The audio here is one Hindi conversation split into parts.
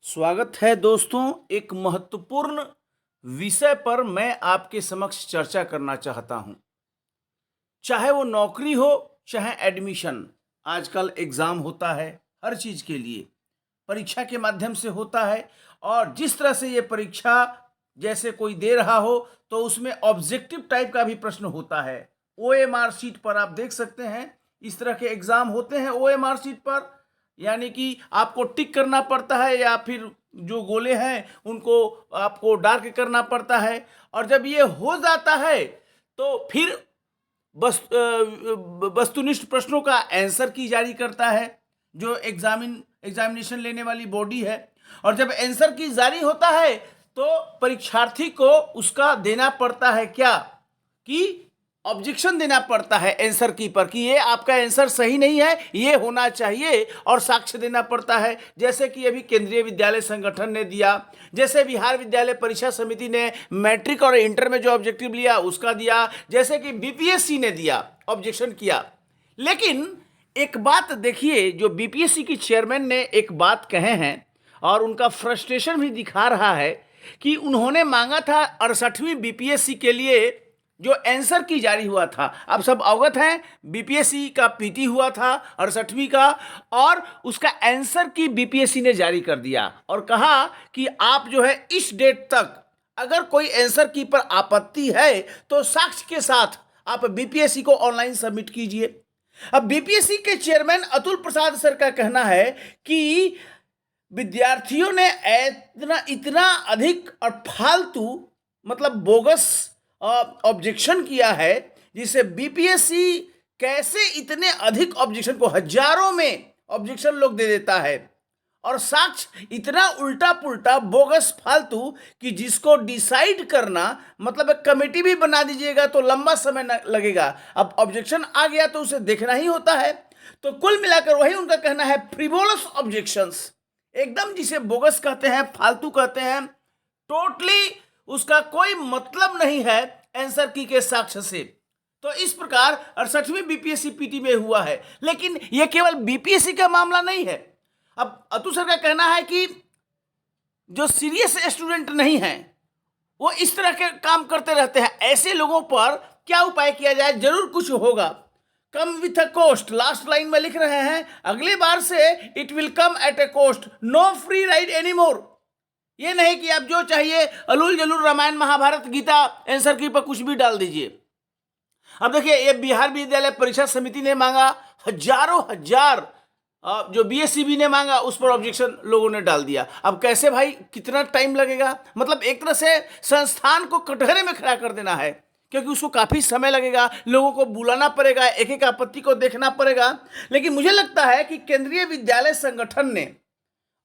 स्वागत है दोस्तों। एक महत्वपूर्ण विषय पर मैं आपके समक्ष चर्चा करना चाहता हूं। चाहे वो नौकरी हो, चाहे एडमिशन। आजकल एग्ज़ाम होता है हर चीज़ के लिए, परीक्षा के माध्यम से होता है। और जिस तरह से ये परीक्षा जैसे कोई दे रहा हो तो उसमें ऑब्जेक्टिव टाइप का भी प्रश्न होता है। ओएमआर शीट पर आप देख सकते हैं, इस तरह के एग्ज़ाम होते हैं ओएमआर शीट पर। यानी कि आपको टिक करना पड़ता है या फिर जो गोले हैं उनको आपको डार्क करना पड़ता है। और जब ये हो जाता है तो फिर वस्तुनिष्ठ प्रश्नों का आंसर की जारी करता है जो एग्जामिनेशन लेने वाली बॉडी है। और जब आंसर की जारी होता है तो परीक्षार्थी को उसका देना पड़ता है क्या कि ऑब्जेक्शन देना पड़ता है आंसर की पर कि ये आपका आंसर सही नहीं है, ये होना चाहिए, और साक्ष्य देना पड़ता है। जैसे कि अभी केंद्रीय विद्यालय संगठन ने दिया, जैसे बिहार विद्यालय परीक्षा समिति ने मैट्रिक और इंटर में जो ऑब्जेक्टिव लिया उसका दिया, जैसे कि बीपीएससी ने दिया, ऑब्जेक्शन किया। लेकिन एक बात देखिए, जो बीपीएससी की चेयरमैन ने एक बात कहे हैं और उनका फ्रस्ट्रेशन भी दिखा रहा है कि उन्होंने मांगा था 68वीं बीपीएससी के लिए जो आंसर की जारी हुआ था। आप सब अवगत हैं, बीपीएससी का पीटी हुआ था 68वीं का, और उसका आंसर की बीपीएससी ने जारी कर दिया और कहा कि आप जो है इस डेट तक अगर कोई आंसर की पर आपत्ति है तो साक्ष्य के साथ आप बीपीएससी को ऑनलाइन सबमिट कीजिए। अब बीपीएससी के चेयरमैन अतुल प्रसाद सर का कहना है कि विद्यार्थियों ने इतना अधिक और फालतू मतलब बोगस ऑब्जेक्शन किया है, जिसे बीपीएससी कैसे इतने अधिक ऑब्जेक्शन को हजारों में ऑब्जेक्शन लोग दे देता है और साक्ष्य इतना उल्टा पुल्टा बोगस फालतू कि जिसको डिसाइड करना मतलब एक कमेटी भी बना दीजिएगा तो लंबा समय लगेगा। अब ऑब्जेक्शन आ गया तो उसे देखना ही होता है। तो कुल मिलाकर वही उनका कहना है, फ्रिवोलस ऑब्जेक्शंस, एकदम जिसे बोगस कहते हैं, फालतू कहते हैं, टोटली उसका कोई मतलब नहीं है आंसर की के साक्ष्य से। तो इस प्रकार 68वीं बीपीएससी पीटी में हुआ है। लेकिन यह केवल बीपीएससी का मामला नहीं है। अब अतुल सर का कहना है कि जो सीरियस स्टूडेंट नहीं हैं वो इस तरह के काम करते रहते हैं, ऐसे लोगों पर क्या उपाय किया जाए, जरूर कुछ होगा। Come with a cost, last line में लिख रहे हैं, अगली बार से it will come at a cost, no free ride any more. ये नहीं कि आप जो चाहिए अलूल जलूल रामायण महाभारत गीता आंसर की पर कुछ भी डाल दीजिए। अब देखिए, ये बिहार विद्यालय परीक्षा समिति ने मांगा, हजारों हजार जो बीएससीबी ने मांगा उस पर ऑब्जेक्शन लोगों ने डाल दिया। अब कैसे भाई, कितना टाइम लगेगा? मतलब एक तरह से संस्थान को कटघरे में खड़ा कर देना है, क्योंकि उसको काफ़ी समय लगेगा, लोगों को बुलाना पड़ेगा, एक एक आपत्ति को देखना पड़ेगा। लेकिन मुझे लगता है कि केंद्रीय विद्यालय संगठन ने,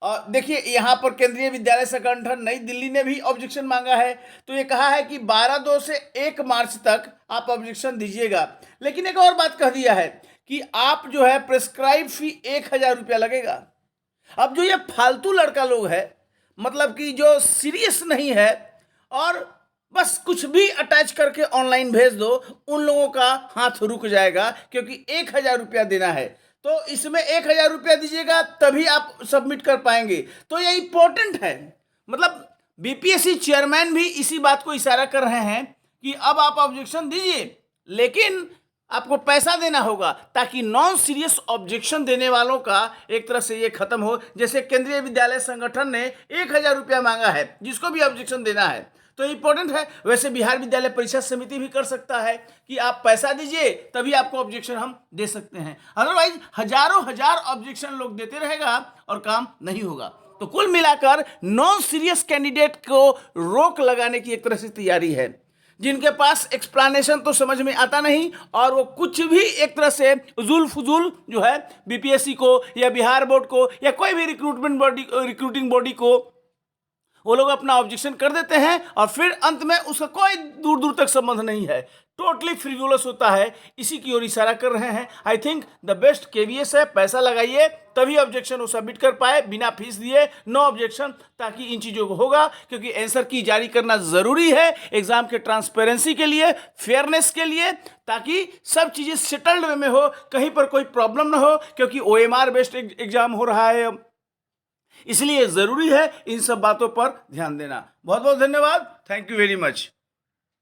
और देखिए यहाँ पर केंद्रीय विद्यालय संगठन नई दिल्ली ने भी ऑब्जेक्शन मांगा है, तो ये कहा है कि 12/2 से 1 मार्च तक आप ऑब्जेक्शन दीजिएगा। लेकिन एक और बात कह दिया है कि आप जो है प्रेस्क्राइब फी 1000 रुपया लगेगा। अब जो ये फालतू लड़का लोग है, मतलब कि जो सीरियस नहीं है और बस कुछ भी अटैच करके ऑनलाइन भेज दो, उन लोगों का हाथ रुक जाएगा, क्योंकि 1000 रुपया देना है। तो इसमें 1000 रुपया दीजिएगा तभी आप सबमिट कर पाएंगे। तो ये इंपॉर्टेंट है। मतलब बीपीएससी चेयरमैन भी इसी बात को इशारा कर रहे हैं कि अब आप ऑब्जेक्शन दीजिए, लेकिन आपको पैसा देना होगा, ताकि नॉन सीरियस ऑब्जेक्शन देने वालों का एक तरह से ये खत्म हो। जैसे केंद्रीय विद्यालय संगठन ने 1000 रुपया मांगा है जिसको भी ऑब्जेक्शन देना है, तो इंपॉर्टेंट है। वैसे बिहार विद्यालय परीक्षा समिति भी कर सकता है कि आप पैसा दीजिए तभी आपको ऑब्जेक्शन हम दे सकते हैं, अदरवाइज हजारों हजार ऑब्जेक्शन लोग देते रहेगा और काम नहीं होगा। तो कुल मिलाकर नॉन सीरियस कैंडिडेट को रोक लगाने की एक तरह से तैयारी है, जिनके पास एक्सप्लेनेशन तो समझ में आता नहीं और वो कुछ भी एक तरह से उजूल फजूल जो है बीपीएससी को या बिहार बोर्ड को या कोई भी रिक्रूटिंग बॉडी को वो लोग अपना ऑब्जेक्शन कर देते हैं और फिर अंत में उसका कोई दूर दूर तक संबंध नहीं है, टोटली फ्रीवोलस होता है। इसी की ओर इशारा कर रहे हैं। I think the best KVS है, पैसा लगाइए तभी ऑब्जेक्शन वो सबमिट कर पाए, बिना फीस दिए, नो ऑब्जेक्शन, ताकि इन चीज़ों को होगा। क्योंकि आंसर की जारी करना ज़रूरी है एग्जाम के ट्रांसपेरेंसी के लिए, फेयरनेस के लिए, ताकि सब चीज़ें सेटल्ड वे में हो, कहीं पर कोई प्रॉब्लम ना हो। क्योंकि ओएमआर बेस्ड एग्जाम हो रहा है, इसलिए ज़रूरी है इन सब बातों पर ध्यान देना। बहुत बहुत धन्यवाद। Thank you very much.